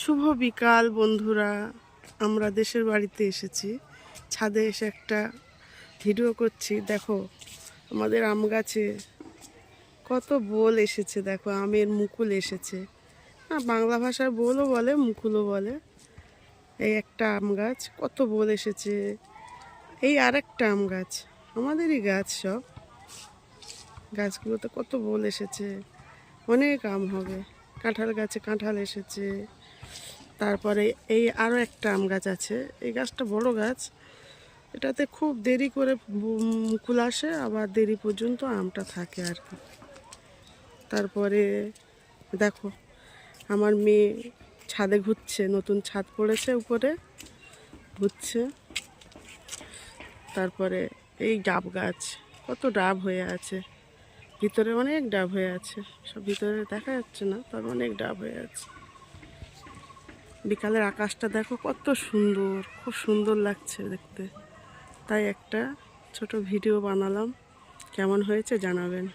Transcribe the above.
শুভ বিকাল বন্ধুরা, আমরা দেশের বাড়িতে এসেছি। ছাদে এসে একটা ভিডিও করছি। দেখো আমাদের আম গাছে কত বোল এসেছে। দেখো আমের মুকুল এসেছে। বাংলা ভাষায় বোলও বলে, মুকুলও বলে। এই একটা আম গাছ, কত বোল এসেছে। এই আর একটা আম গাছ, আমাদেরই গাছ। সব গাছগুলোতে কত বোল এসেছে, অনেক আম হবে। কাঁঠাল গাছে কাঁঠাল এসেছে। তারপরে এই আরও একটা আম গাছ আছে। এই গাছটা বড় গাছ, এটাতে খুব দেরি করে মুকুল আসে, আবার দেরি পর্যন্ত আমটা থাকে আর কি। তারপরে দেখো আমার মেয়ে ছাদে ঘুরছে, নতুন ছাদ পড়েছে, উপরে ঘুরছে। তারপরে এই ডাব গাছ, কত ডাব হয়ে আছে, ভিতরে অনেক ডাব হয়ে আছে। সব ভিতরে দেখা যাচ্ছে না, তবে অনেক ডাব হয়ে আছে। বিকালের আকাশটা দেখো কত সুন্দর, খুব সুন্দর লাগছে দেখতে। তাই একটা ছোট ভিডিও বানালাম, কেমন হয়েছে জানাবেন।